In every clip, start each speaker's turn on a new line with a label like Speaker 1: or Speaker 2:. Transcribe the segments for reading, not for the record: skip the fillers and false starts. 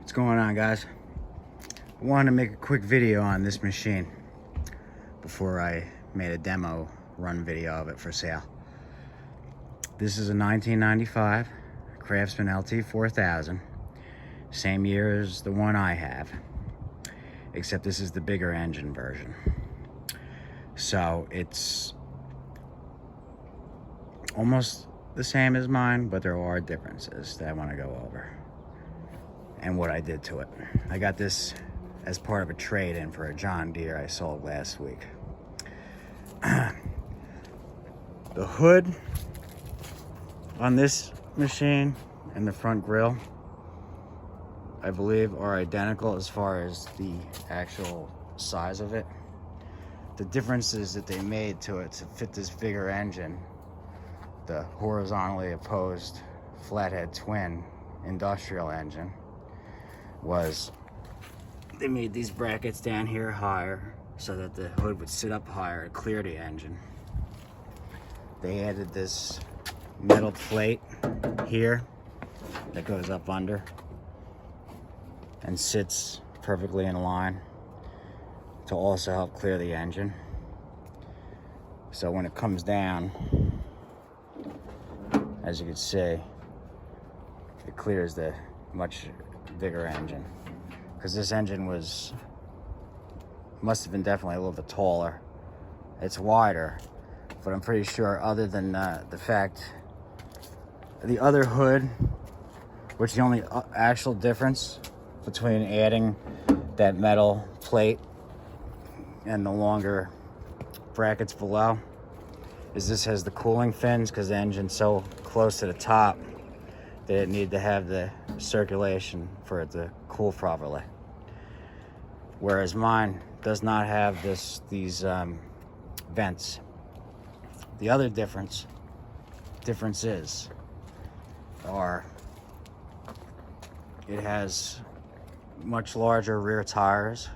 Speaker 1: What's going on, guys? I wanted to make a quick video on this machine before I made a demo run video of it for sale. This is a 1995 Craftsman LT4000, same year as the one I have, except this is the bigger engine version. So it's almost the same as mine, but there are differences that I want to go over and what I did to it. I got this as part of a trade-in for a John Deere I sold last week. The hood on this machine and the front grille, I believe, are identical as far as the actual size of it. The differences that they made to it to fit this bigger engine, the horizontally opposed flathead twin industrial engine, was they made these brackets down here higher so that the hood would sit up higher to clear the engine. They added this metal plate here that goes up under and sits perfectly in line to also help clear the engine. So when it comes down, as you can see, it clears the much bigger engine, because this engine must have been definitely a little bit taller. It's wider, but I'm pretty sure, other than the fact the other hood, which the only actual difference between adding that metal plate and the longer brackets below is this has the cooling fins, because the engine's so close to the top they didn't need to have the circulation for it to cool properly. Whereas mine does not have these vents. The other differences are it has much larger rear tires,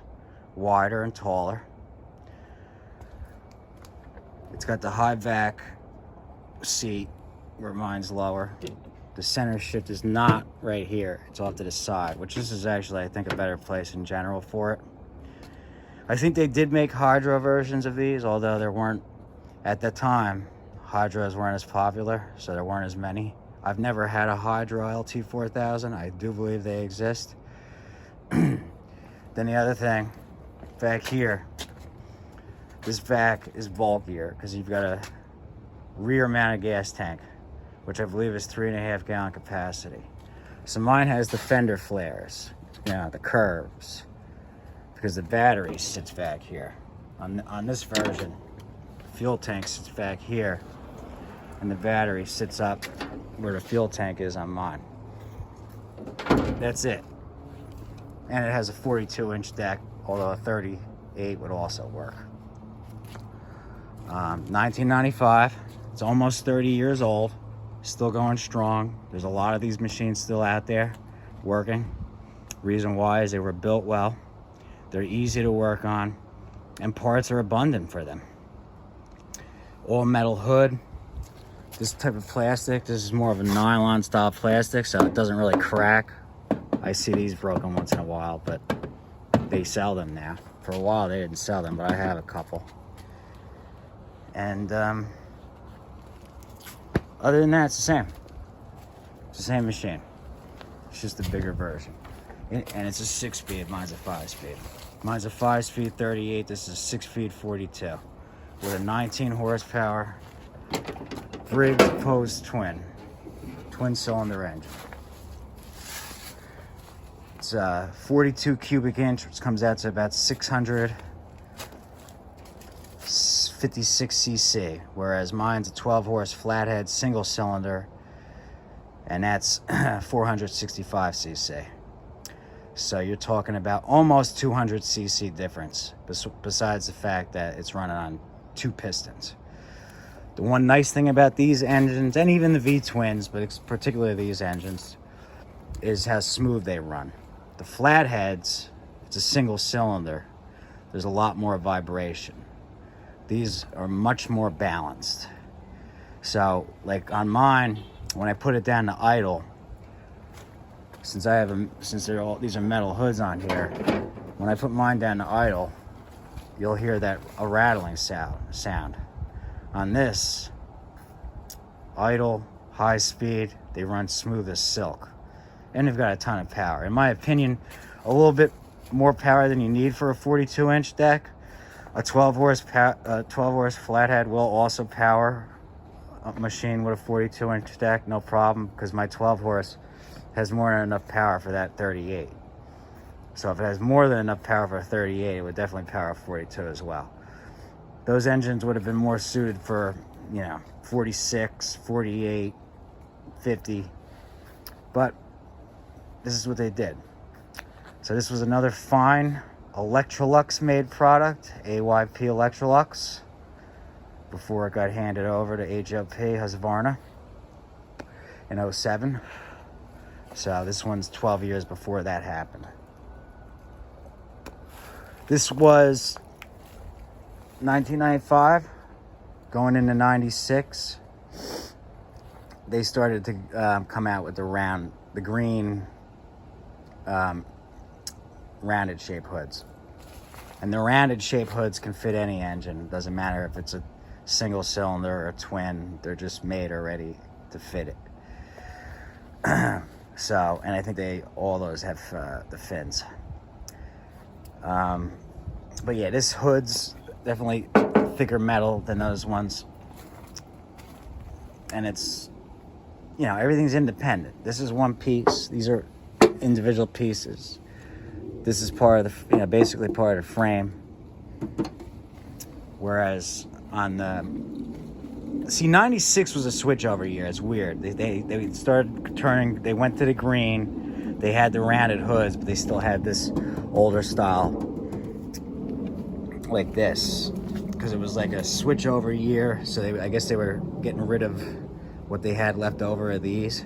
Speaker 1: wider and taller. It's got the high back seat where mine's lower. The center shift is not right here. It's off to the side, which this is actually, I think, a better place in general for it. I think they did make hydro versions of these, although there weren't, at that time, hydros weren't as popular, so there weren't as many. I've never had a hydro LT4000. I do believe they exist. Then the other thing, back here, this back is bulkier because you've got a rear mounted gas tank, which I believe is 3.5 gallon capacity. So mine has the fender flares, the curves, because the battery sits back here. On this version, the fuel tank sits back here, and the battery sits up where the fuel tank is on mine. That's it. And it has a 42-inch deck, although a 38 would also work. 1995, it's almost 30 years old. Still going strong. There's a lot of these machines still out there working. Reason why is they were built well. They're easy to work on, and parts are abundant for them. All metal hood. This type of plastic, this is more of a nylon style plastic, so it doesn't really crack. I see these broken once in a while, but they sell them now. For a while they didn't sell them, but I have a couple. And other than that, it's the same. It's the same machine. It's just a bigger version. And it's a 6-speed, mine's a 5-speed. Mine's a 5-speed 38, this is a 6-speed 42. With a 19 horsepower Briggs opposed twin cylinder engine. It's 42 cubic inch, which comes out to about 656 cc, whereas mine's a 12 horse flathead single cylinder, and that's 465 cc. So you're talking about almost 200 cc difference, besides the fact that it's running on 2 pistons. The one nice thing about these engines, and even the V-twins, but particularly these engines, is how smooth they run. The flatheads, it's a single cylinder, there's a lot more vibration. These are much more balanced. So, like on mine, when I put it down to idle, since these are metal hoods on here, when I put mine down to idle, you'll hear a rattling sound. On this, idle, high speed, they run smooth as silk. And they've got a ton of power. In my opinion, a little bit more power than you need for a 42-inch deck. A 12 horse flathead will also power a machine with a 42-inch deck, no problem, because my 12 horse has more than enough power for that 38. So if it has more than enough power for a 38, it would definitely power a 42 as well. Those engines would have been more suited for, 46, 48, 50, but this is what they did. So this was another fine Electrolux made product, AYP-Electrolux, before it got handed over to AYP Husqvarna in 07. So this one's 12 years before that happened. This was 1995, going into 96. They started to come out with the green rounded shape hoods. And the rounded shape hoods can fit any engine. It doesn't matter if it's a single cylinder or a twin. They're just made already to fit it. So, and I think all those have the fins. But yeah, this hood's definitely thicker metal than those ones. And it's, everything's independent. This is one piece. These are individual pieces. This is part of the, basically part of the frame. Whereas on the, 96 was a switchover year. It's weird. They started turning, they went to the green. They had the rounded hoods, but they still had this older style like this, because it was like a switchover year. So I guess they were getting rid of what they had left over of these.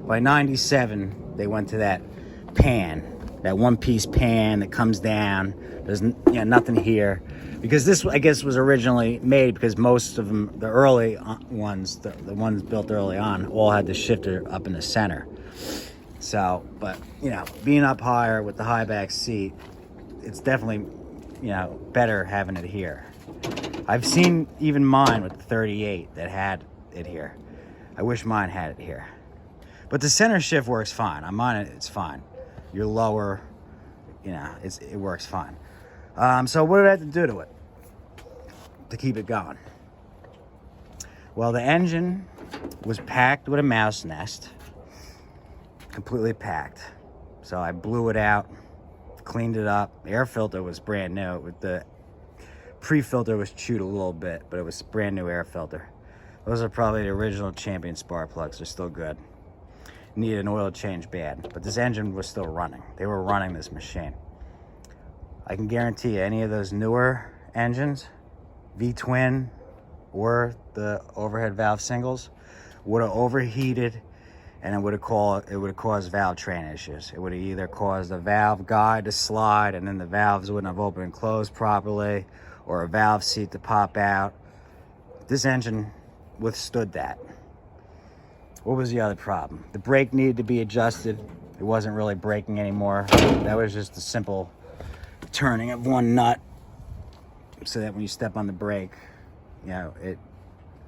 Speaker 1: By 97, they went to that pan, that one-piece pan that comes down. There's nothing here, because this, I guess, was originally made because most of them, the early ones, the ones built early on, all had the shifter up in the center. So, but being up higher with the high back seat, it's definitely better having it here. I've seen even mine with the 38 that had it here. I wish mine had it here. But the center shift works fine. On mine, it's fine. You're lower, it works fine. So what did I have to do to it to keep it going? Well, the engine was packed with a mouse nest, completely packed. So I blew it out, cleaned it up. The air filter was brand new. With the pre-filter was chewed a little bit, but it was brand new air filter. Those are probably the original Champion spark plugs. They're still good. Needed an oil change bad, but this engine was still running. They were running this machine. I can guarantee you, any of those newer engines, V-twin or the overhead valve singles, would have overheated, and it would have caused valve train issues. It would have either caused a valve guide to slide, and then the valves wouldn't have opened and closed properly, or a valve seat to pop out. This engine withstood that. What was the other problem? The brake needed to be adjusted. It wasn't really braking anymore. That was just a simple turning of one nut so that when you step on the brake, it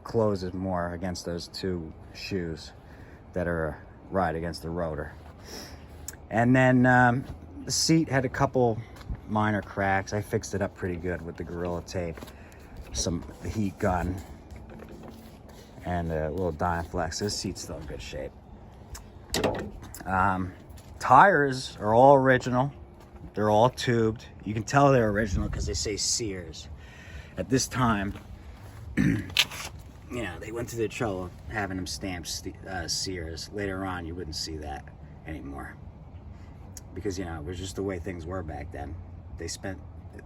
Speaker 1: closes more against those two shoes that are right against the rotor. And then the seat had a couple minor cracks. I fixed it up pretty good with the Gorilla Tape, the heat gun, and a little Dynaflex. This seat's still in good shape. Tires are all original. They're all tubed. You can tell they're original because they say Sears. At this time, they went to the trouble of having them stamped Sears. Later on, you wouldn't see that anymore, because it was just the way things were back then.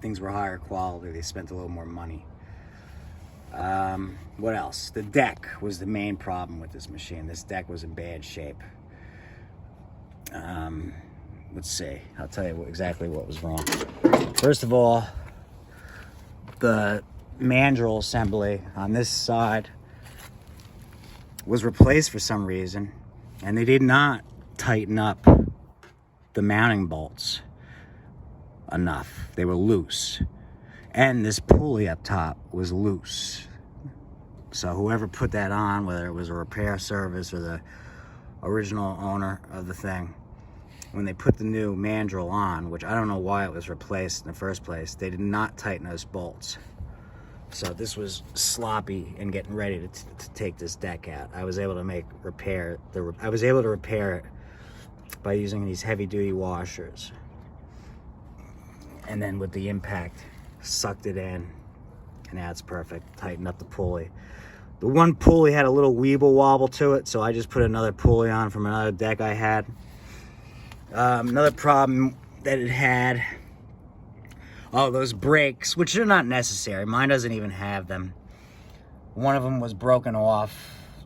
Speaker 1: Things were higher quality. They spent a little more money. What else? The deck was the main problem with this machine. This deck was in bad shape. Let's see. I'll tell you exactly what was wrong. First of all, the mandrel assembly on this side was replaced for some reason, and they did not tighten up the mounting bolts enough. They were loose. And this pulley up top was loose. So whoever put that on, whether it was a repair service or the original owner of the thing, when they put the new mandrel on, which I don't know why it was replaced in the first place, they did not tighten those bolts. So this was sloppy and getting ready to take this deck out. I was able to repair it by using these heavy-duty washers. And then with the impact, sucked it in, and now it's perfect. Tightened up the pulley. The one pulley had a little weeble wobble to it, so I just put another pulley on from another deck I had. Another problem that it had, those brakes, which are not necessary. Mine doesn't even have them. One of them was broken off.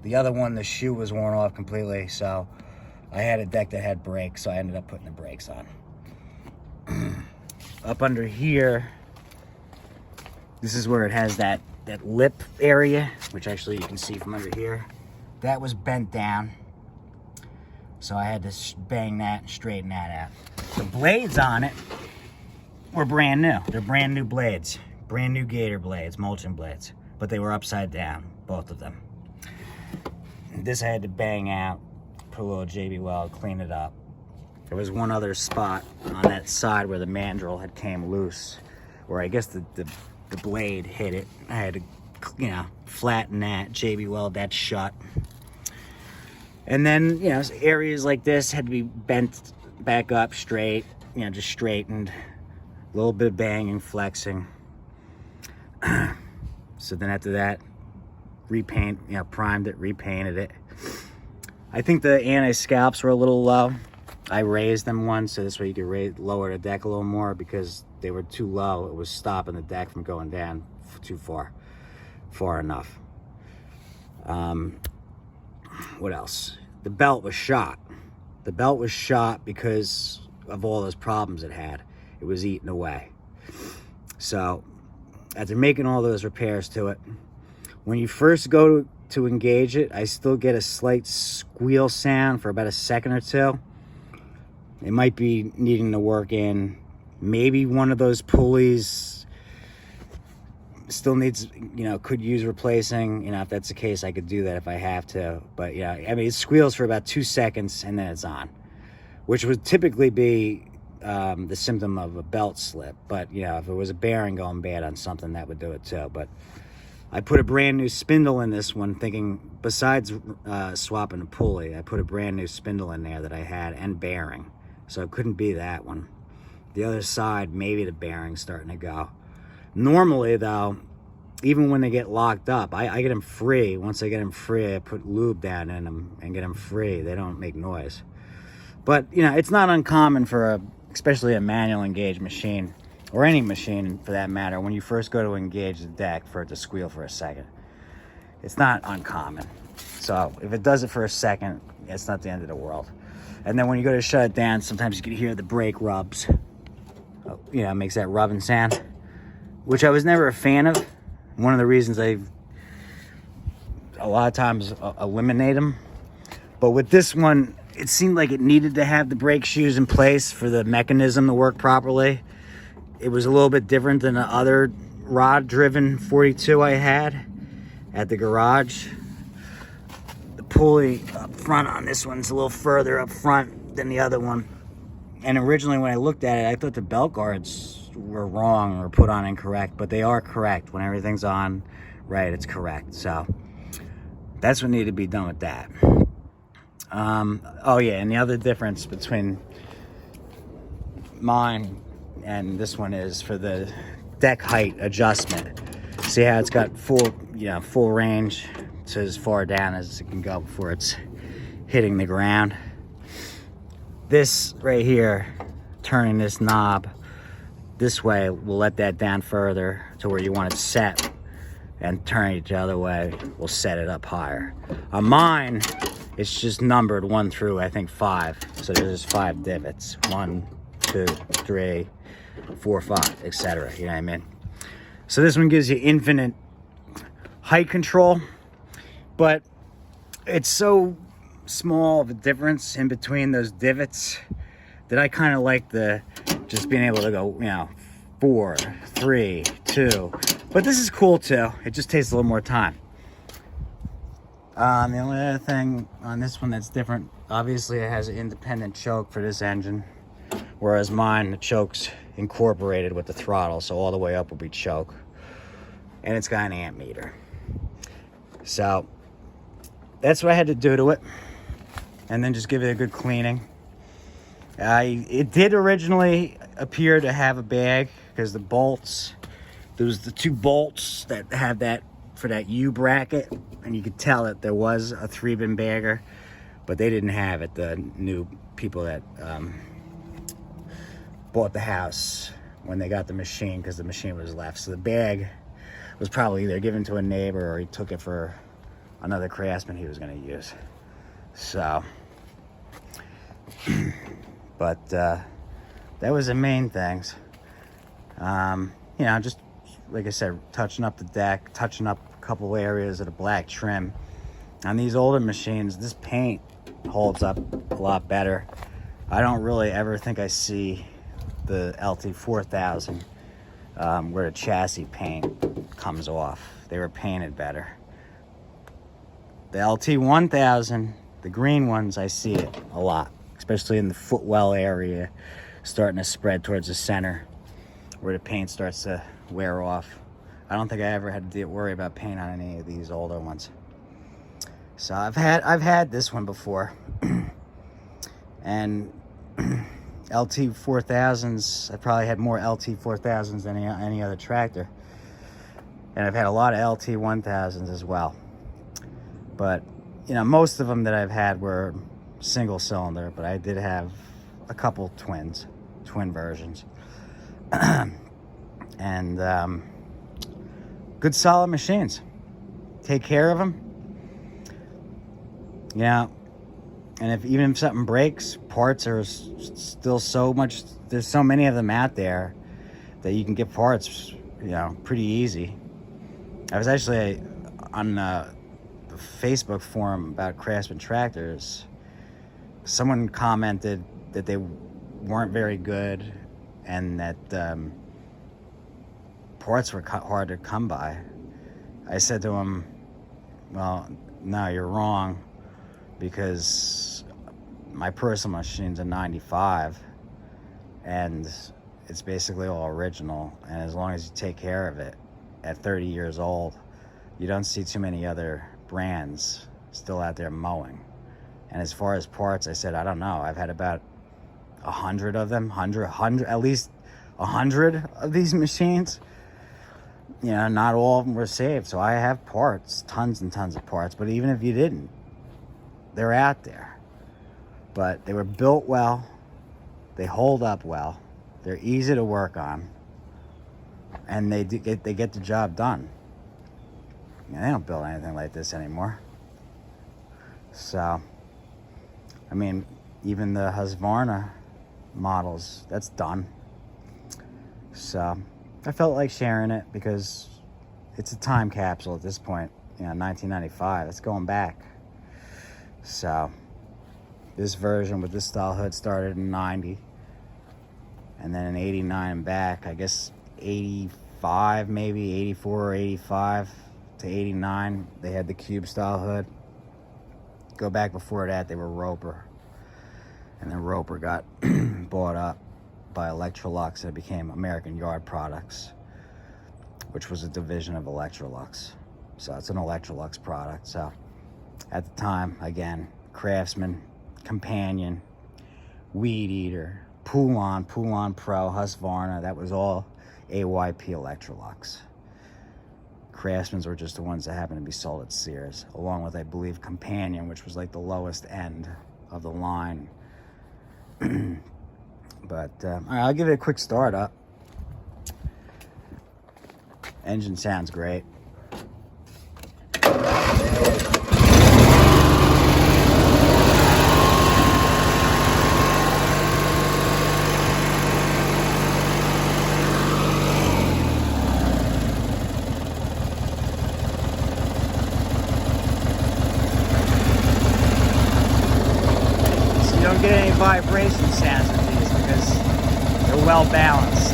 Speaker 1: The other one, the shoe was worn off completely, so I had a deck that had brakes, so I ended up putting the brakes on. Up under here, this is where it has that lip area, which actually you can see from under here. That was bent down, so I had to bang that and straighten that out. The blades on it were brand new. They're brand new blades. Brand new Gator blades, mulching blades. But they were upside down, both of them. This I had to bang out, put a little JB weld, clean it up. There was one other spot on that side where the mandrel had came loose, where I guess the blade hit it. I had to, flatten that, JB weld that shut. And then, areas like this had to be bent back up straight, just straightened. A little bit of banging, flexing. So then after that, primed it, repainted it. I think the anti-scalps were a little low. I raised them once, so this way you could lower the deck a little more, because they were too low. It was stopping the deck from going down too far enough. What else? The belt was shot. The belt was shot because of all those problems it had. It was eaten away. So after making all those repairs to it, when you first go to engage it, I still get a slight squeal sound for about a second or two. It might be needing to work in. Maybe one of those pulleys still needs, could use replacing. If that's the case, I could do that if I have to. But yeah, it squeals for about 2 seconds and then it's on, which would typically be the symptom of a belt slip. But if it was a bearing going bad on something, that would do it too. But I put a brand new spindle in this one, thinking besides swapping a pulley, I put a brand new spindle in there that I had and bearing. So it couldn't be that one. The other side, maybe the bearing's starting to go. Normally though, even when they get locked up, I get them free. Once I get them free, I put lube down in them and get them free. They don't make noise. But it's not uncommon for especially a manual engaged machine, or any machine for that matter, when you first go to engage the deck, for it to squeal for a second. It's not uncommon. So if it does it for a second, it's not the end of the world. And then when you go to shut it down, sometimes you can hear the brake rubs. It makes that rubbing sound, which I was never a fan of. One of the reasons a lot of times eliminate them. But with this one, it seemed like it needed to have the brake shoes in place for the mechanism to work properly. It was a little bit different than the other rod-driven 42 I had at the garage. The pulley up front on this one's a little further up front than the other one. And originally when I looked at it, I thought the belt guards were wrong or put on incorrect, but they are correct. When everything's on right, it's correct. So that's what needed to be done with that. And the other difference between mine and this one is for the deck height adjustment. See how it's got full range to as far down as it can go before it's hitting the ground. This right here, turning this knob this way will let that down further to where you want it set, and turning it the other way will set it up higher. On mine, it's just numbered 1 through, I think, 5. So there's 5 divots. 1, 2, 3, 4, 5, etc. You know what I mean? So this one gives you infinite height control, but it's so small of a difference in between those divots that I kind of like the just being able to go, you know, 4, 3, 2. But this is cool too. It just takes a little more time. The only other thing on this one that's different, obviously it has an independent choke for this engine, whereas mine, the choke's incorporated with the throttle, so all the way up will be choke. And it's got an amp meter. So that's what I had to do to it. And then just give it a good cleaning. It did originally appear to have a bag because the bolts, there was the 2 bolts that have that for that U bracket, and you could tell that there was a 3-bin bagger, but they didn't have it, the new people that bought the house when they got the machine, because the machine was left. So the bag was probably either given to a neighbor or he took it for another Craftsman he was going to use. So but that was the main things. You know, just like I said, touching up the deck, touching up a couple areas of the black trim. On these older machines, this paint holds up a lot better. I don't really ever think I see the LT4000 where the chassis paint comes off. They were painted better. The LT1000, the green ones, I see it a lot, especially in the footwell area, starting to spread towards the center where the paint starts to wear off. I don't think I ever had to worry about paint on any of these older ones. So I've had this one before. And LT4000s, I probably had more LT4000s than any other tractor. And I've had a lot of LT1000s as well. But, you know, most of them that I've had were single cylinder, but I did have a couple twin versions. And good solid machines. Take care of them. Yeah. And even if something breaks, parts are still so much, there's so many of them out there that you can get parts, you know, pretty easy. I was actually on the Facebook forum about Craftsman tractors. Someone commented that they weren't very good and that parts were hard to come by. I said to him, well, no, you're wrong, because my personal machine's a 95 and it's basically all original, and as long as you take care of it at 30 years old, you don't see too many other brands still out there mowing. And as far as parts, I said, I don't know, I've had about 100 of them, at least 100 of these machines. You know, not all of them were saved, so I have parts, tons and tons of parts. But even if you didn't, they're out there. But they were built well, they hold up well, they're easy to work on, and they get the job done. You know, they don't build anything like this anymore. So, I mean, even the Husqvarna models, that's done. So I felt like sharing it because it's a time capsule at this point. You know, 1995, it's going back. So this version with this style hood started in 90, and then in 89 and back, I guess 85, maybe 84 or 85 to 89, they had the cube style hood. Go back before that, they were Roper, and then Roper got bought up by Electrolux, and it became American Yard Products, which was a division of Electrolux. So it's an Electrolux product. So at the time, again, Craftsman, Companion, Weed Eater, Poulon Pro, Husqvarna, that was all AYP-Electrolux. Craftsmans were just the ones that happened to be sold at Sears, along with, I believe, Companion, which was like the lowest end of the line. But all right, I'll give it a quick start up. Engine sounds great. So you don't get any vibration sounds with these. well balanced.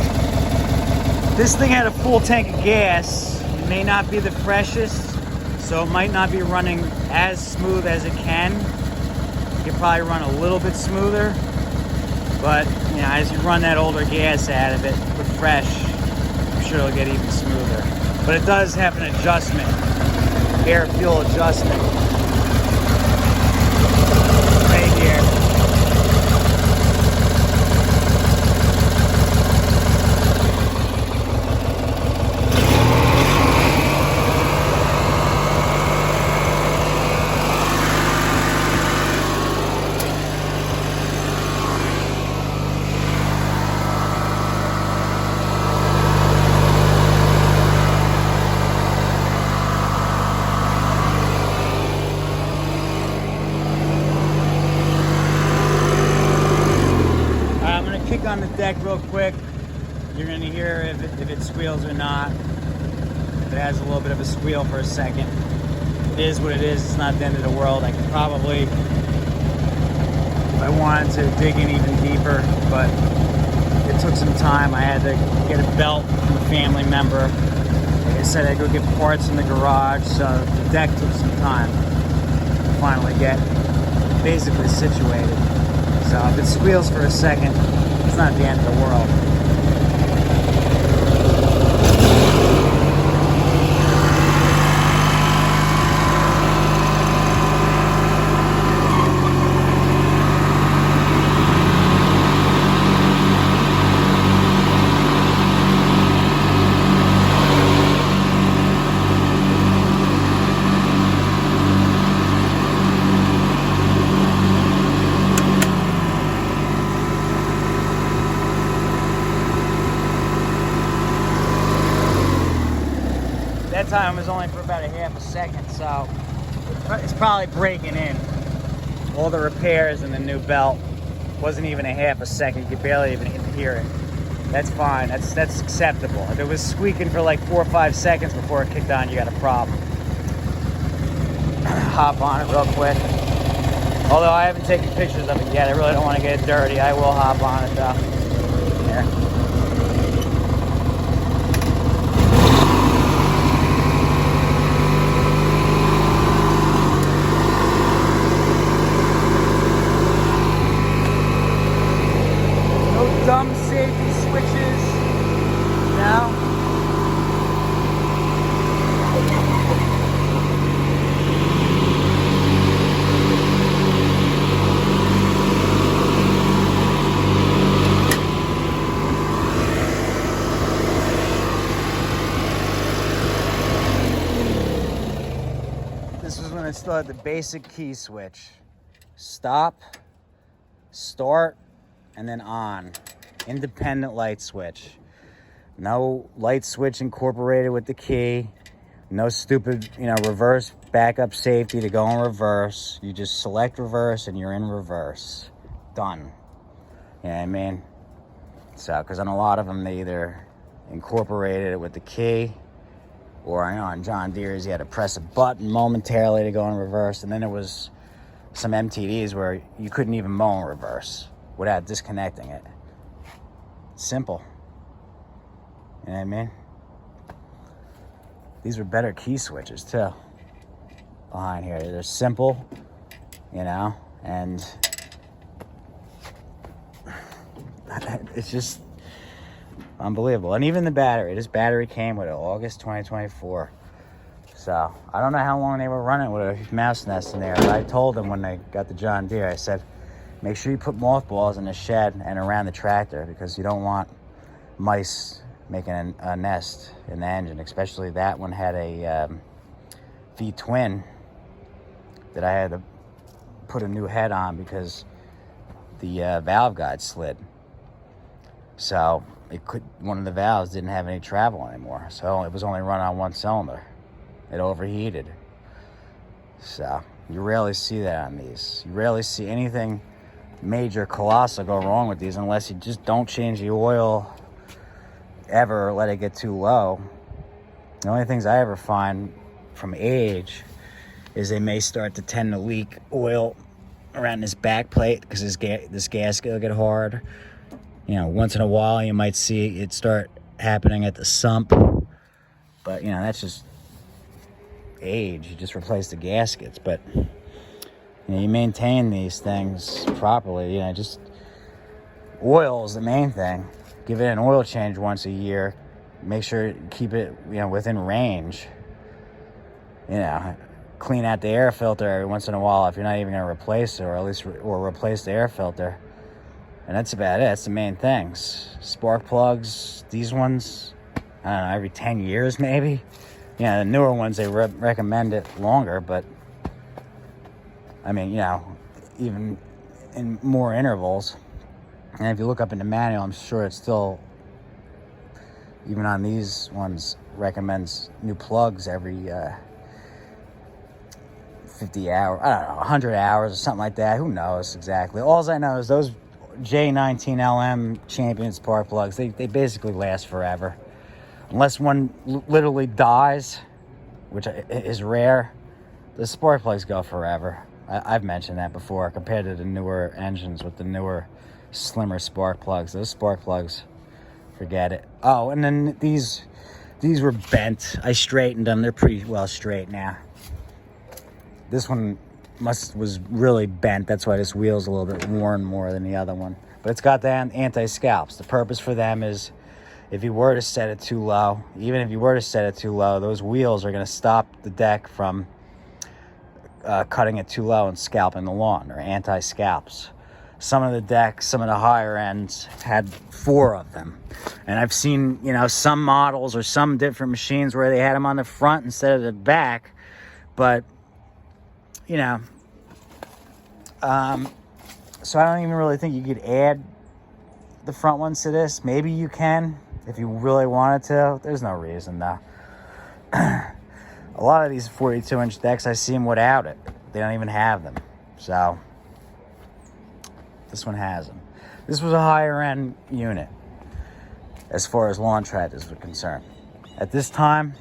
Speaker 1: This thing had a full tank of gas. It may not be the freshest, so it might not be running as smooth as it can. You could probably run a little bit smoother, but you know, as you run that older gas out of it with fresh, I'm sure it'll get even smoother. But it does have an adjustment, air fuel adjustment right here. On the deck real quick. You're going to hear if it squeals or not. If it has a little bit of a squeal for a second, it is what it is. It's not the end of the world. I could probably, if I wanted to, dig in even deeper, but it took some time. I had to get a belt from a family member. Like I said, I go get parts in the garage, so the deck took some time to finally get basically situated. So if it squeals for a second, it's not the end of the world. That time was only for about a half a second, so it's probably breaking in. All the repairs and the new belt wasn't even a half a second. You could barely even hear it. That's fine. That's acceptable. If it was squeaking for like 4 or 5 seconds before it kicked on, you got a problem. Hop on it real quick. Although I haven't taken pictures of it yet. I really don't want to get it dirty. I will hop on it though. Here. Dumb safety switches now. This was when I still had the basic key switch. Stop, start, and then on. Independent light switch. No light switch incorporated with the key. No stupid, reverse backup safety to go in reverse. You just select reverse and you're in reverse. Done. You know what I mean? So, because on a lot of them, they either incorporated it with the key, or I know on John Deere's, you had to press a button momentarily to go in reverse. And then there was some MTDs where you couldn't even mow in reverse without disconnecting it. Simple. You know what I mean? These were better key switches too. Behind here, they're simple, and it's just unbelievable. And even the battery, this battery came with it, August 2024. So I don't know how long they were running with a mouse nest in there, but I told them when they got the John Deere, I said, make sure you put mothballs in the shed and around the tractor, because you don't want mice making a nest in the engine. Especially that one had a V-twin that I had to put a new head on because the valve guide slid. So one of the valves didn't have any travel anymore. So it was only run on one cylinder. It overheated. So you rarely see that on these. You rarely see anything major, colossal go wrong with these unless you just don't change the oil ever, or let it get too low. The only things I ever find from age is they may start to tend to leak oil around this back plate because this gasket will get hard, You know, once in a while you might see it start happening at the sump, but you know, that's just age. You just replace the gaskets. But you know, you maintain these things properly. You know, just oil is the main thing. Give it an oil change once a year. Make sure you keep it, you know, within range. You know, clean out the air filter every once in a while if you're not even going to replace it, or at least replace the air filter. And that's about it. That's the main things. Spark plugs, these ones, I don't know, every 10 years maybe. Yeah, the newer ones, they recommend it longer, but I mean, you know, even in more intervals. And if you look up in the manual, I'm sure it's still, even on these ones, recommends new plugs every 50 hours, I don't know, 100 hours or something like that. Who knows exactly? All I know is those J19LM Champion spark plugs, they basically last forever. Unless one literally dies, which is rare, the spark plugs go forever. I've mentioned that before, compared to the newer engines with the newer, slimmer spark plugs. Those spark plugs, forget it. Oh, and then these were bent. I straightened them. They're pretty well straight now. This one was really bent. That's why this wheel's a little bit worn more than the other one. But it's got the anti-scalps. The purpose for them is if you were to set it too low, even if you were to set it too low, those wheels are going to stop the deck from cutting it too low and scalping the lawn. Or anti-scalps. Some of the decks, some of the higher ends had 4 of them. And I've seen, you know, some models or some different machines where they had them on the front instead of the back. But you know, so I don't even really think you could add the front ones to this. Maybe you can if you really wanted to. There's no reason though. A lot of these 42-inch decks, I see them without it. They don't even have them. So this one has them. This was a higher end unit as far as lawn tractors were concerned. At this time,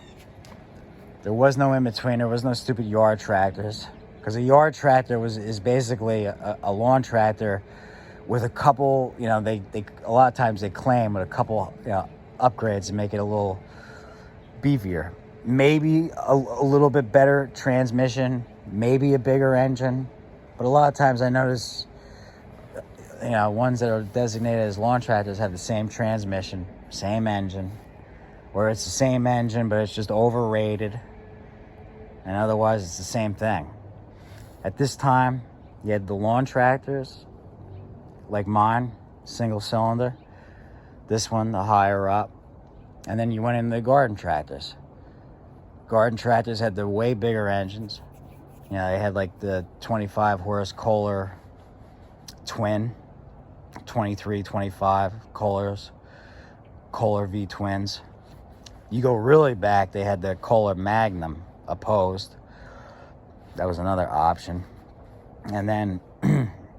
Speaker 1: there was no in between. There was no stupid yard tractors. Because a yard tractor is basically a lawn tractor with a couple, you know, they a lot of times they claim with a couple, you know, upgrades to make it a little beefier. Maybe a little bit better transmission, maybe a bigger engine. But a lot of times I notice, you know, ones that are designated as lawn tractors have the same transmission, same engine, where it's the same engine, but it's just overrated. And otherwise it's the same thing. At this time, you had the lawn tractors, like mine, single cylinder. This one, the higher up. And then you went into the garden tractors. Garden tractors had the way bigger engines. You know, they had like the 25 horse Kohler twin, 23, 25 Kohler V twins. You go really back, they had the Kohler Magnum opposed. That was another option. And then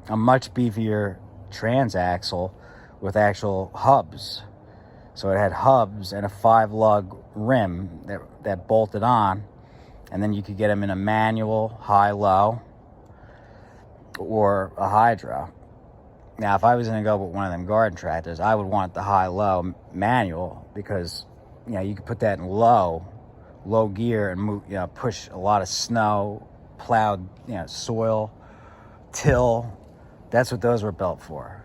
Speaker 1: a much beefier transaxle with actual hubs. So it had hubs and a 5-lug rim that bolted on. And then you could get them in a manual, high-low, or a hydro. Now, if I was going to go with one of them garden tractors, I would want the high-low manual because, you know, you could put that in low gear and move, you know, push a lot of snow, plowed, you know, soil, till. That's what those were built for.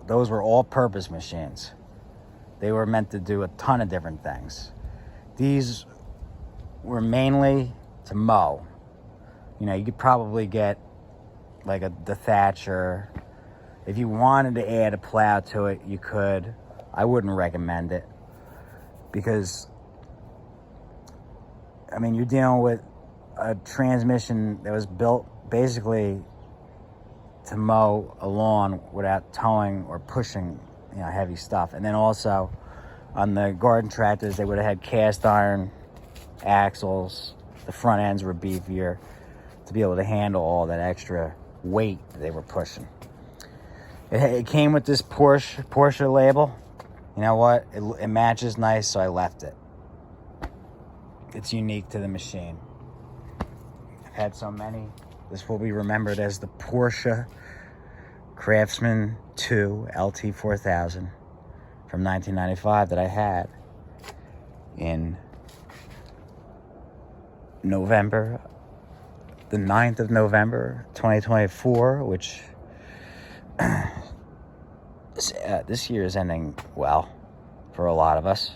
Speaker 1: Those were all-purpose machines. They were meant to do a ton of different things. These were mainly to mow. You know, you could probably get like the Thatcher. If you wanted to add a plow to it, you could. I wouldn't recommend it because, I mean, you're dealing with a transmission that was built basically to mow a lawn without towing or pushing, you know, heavy stuff. And then also on the garden tractors, they would have had cast iron axles. The front ends were beefier to be able to handle all that extra weight they were pushing. It came with this Porsche label. You know what? It matches nice, so I left it. It's unique to the machine. I've had so many. This will be remembered as the Porsche Craftsman LT4000. from 1995 that I had in November, the 9th of November, 2024, which this year is ending well for a lot of us.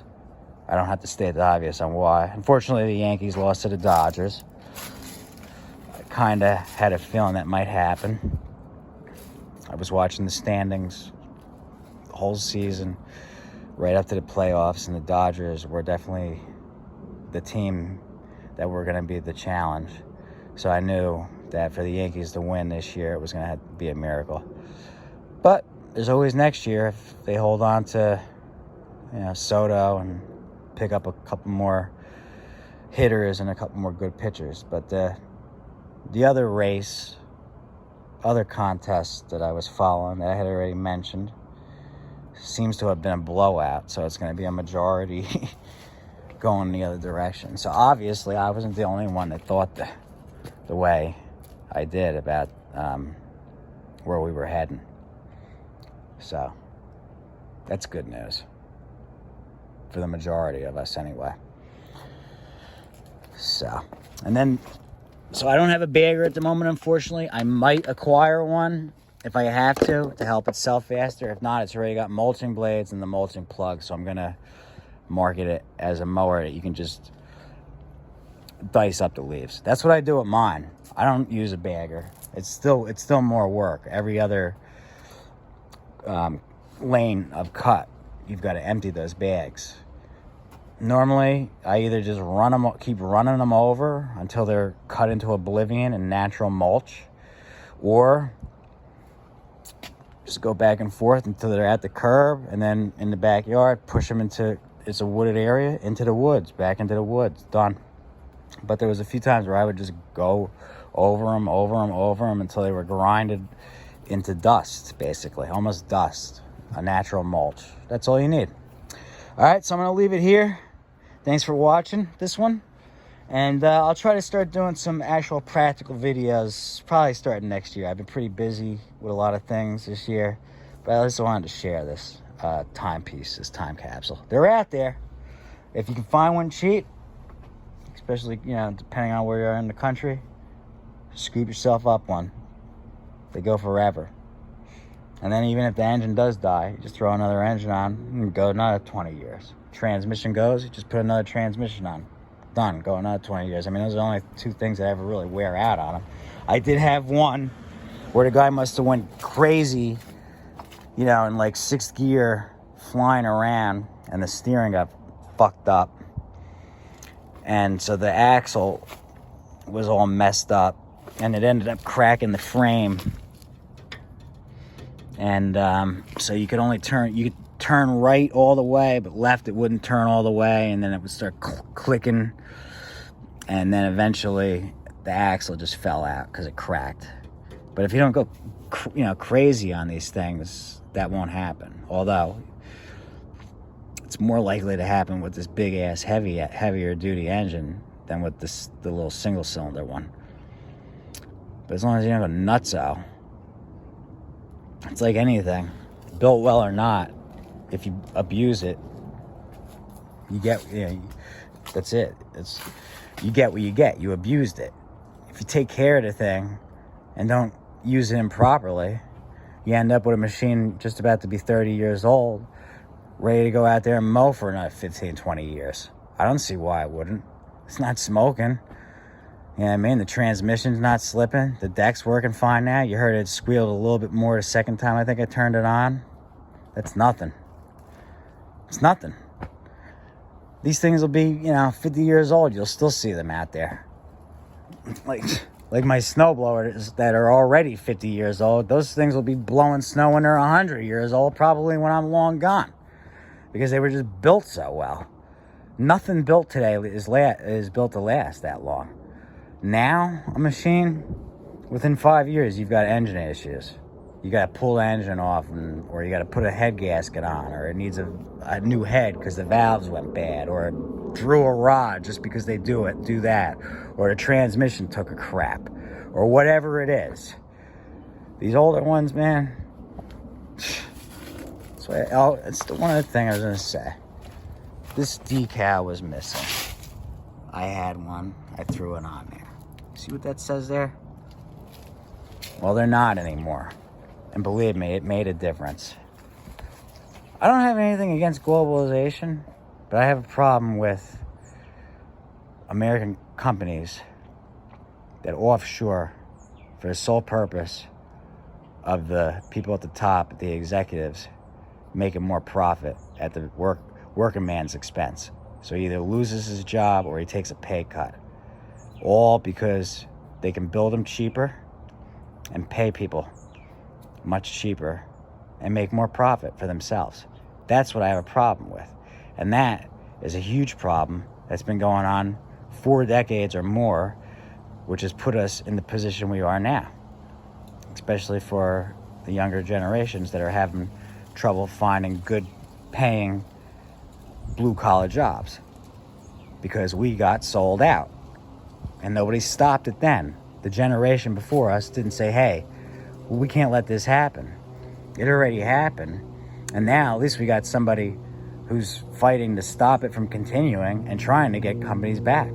Speaker 1: I don't have to state the obvious on why. Unfortunately, the Yankees lost to the Dodgers. I kind of had a feeling that might happen. I was watching the standings the whole season, right up to the playoffs, and the Dodgers were definitely the team that were going to be the challenge. So I knew that for the Yankees to win this year, it was going to have to be a miracle. But there's always next year if they hold on to, Soto and pick up a couple more hitters and a couple more good pitchers. But the other race, other contest that I was following that I had already mentioned seems to have been a blowout. So it's going to be a majority going the other direction. So obviously I wasn't the only one that thought the way I did about where we were heading. So that's good news for the majority of us anyway. So I don't have a bagger at the moment, unfortunately. I might acquire one if I have to help it sell faster. If not, it's already got mulching blades and the mulching plug, so I'm gonna market it as a mower that you can just dice up the leaves. That's what I do with mine. I don't use a bagger. It's still more work. Every other lane of cut, you've got to empty those bags. Normally, I either just keep running them over until they're cut into oblivion in natural mulch, or just go back and forth until they're at the curb, and then in the backyard, push them into, it's a wooded area, into the woods, back into the woods, done. But there was a few times where I would just go over them until they were grinded into dust, basically, almost dust, a natural mulch. That's all you need. All right, so I'm going to leave it here. Thanks for watching this one. And I'll try to start doing some actual practical videos, probably starting next year. I've been pretty busy with a lot of things this year, but I just wanted to share this timepiece, this time capsule. They're out there. If you can find one cheap, especially, depending on where you are in the country, scoop yourself up one. They go forever. And then even if the engine does die, you just throw another engine on and go another 20 years. Transmission goes, you just put another transmission on. Done, go another 20 years. I mean, those are the only two things that ever really wear out on them. I did have one where the guy must have went crazy, in like 6th gear, flying around, and the steering got fucked up. And so the axle was all messed up, and it ended up cracking the frame. And so you could turn right all the way, but left it wouldn't turn all the way, and then it would start clicking, and then eventually the axle just fell out because it cracked. But if you don't go crazy on these things, that won't happen. Although it's more likely to happen with this big ass heavier duty engine than with the little single cylinder one. But as long as you don't go nutso, it's like anything, built well or not. If you abuse it, you get, that's it. You get what you get. You abused it. If you take care of the thing and don't use it improperly, you end up with a machine just about to be 30 years old, ready to go out there and mow for another 15, 20 years. I don't see why it wouldn't. It's not smoking. You know what I mean? The transmission's not slipping. The deck's working fine now. You heard it squealed a little bit more the second time I think I turned it on. That's nothing. It's nothing. These things will be, 50 years old. You'll still see them out there. Like my snowblowers that are already 50 years old. Those things will be blowing snow when they're 100 years old, probably when I'm long gone, because they were just built so well. Nothing built today is built to last that long. Now, a machine, within 5 years, you've got engine issues. You got to pull the engine off, or you got to put a head gasket on, or it needs a new head because the valves went bad, or it drew a rod just because they do that, or the transmission took a crap, or whatever it is. These older ones, man, So, oh, it's the one other thing I was gonna say. This decal was missing. I had one. I threw it on there. See what that says there? Well, they're not anymore. And believe me, it made a difference. I don't have anything against globalization, but I have a problem with American companies that offshore for the sole purpose of the people at the top, the executives, making more profit at the working man's expense. So he either loses his job or he takes a pay cut. All because they can build them cheaper and pay people much cheaper and make more profit for themselves. That's what I have a problem with. And that is a huge problem that's been going on 4 decades or more, which has put us in the position we are now, especially for the younger generations that are having trouble finding good paying blue-collar jobs because we got sold out and nobody stopped it then. The generation before us didn't say, hey, we can't let this happen. It already happened, and now at least we got somebody who's fighting to stop it from continuing and trying to get companies back.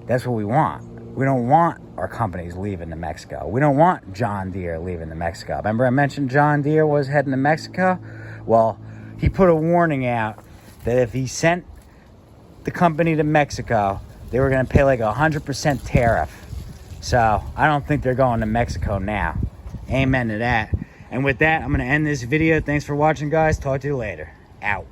Speaker 1: That's what we want. We don't want our companies leaving to Mexico. We don't want John Deere leaving to Mexico. Remember I mentioned John Deere was heading to Mexico? Well, he put a warning out that if he sent the company to Mexico, they were going to pay like 100% tariff. So I don't think they're going to Mexico now. Amen to that. And with that, I'm going to end this video. Thanks for watching, guys. Talk to you later. Out.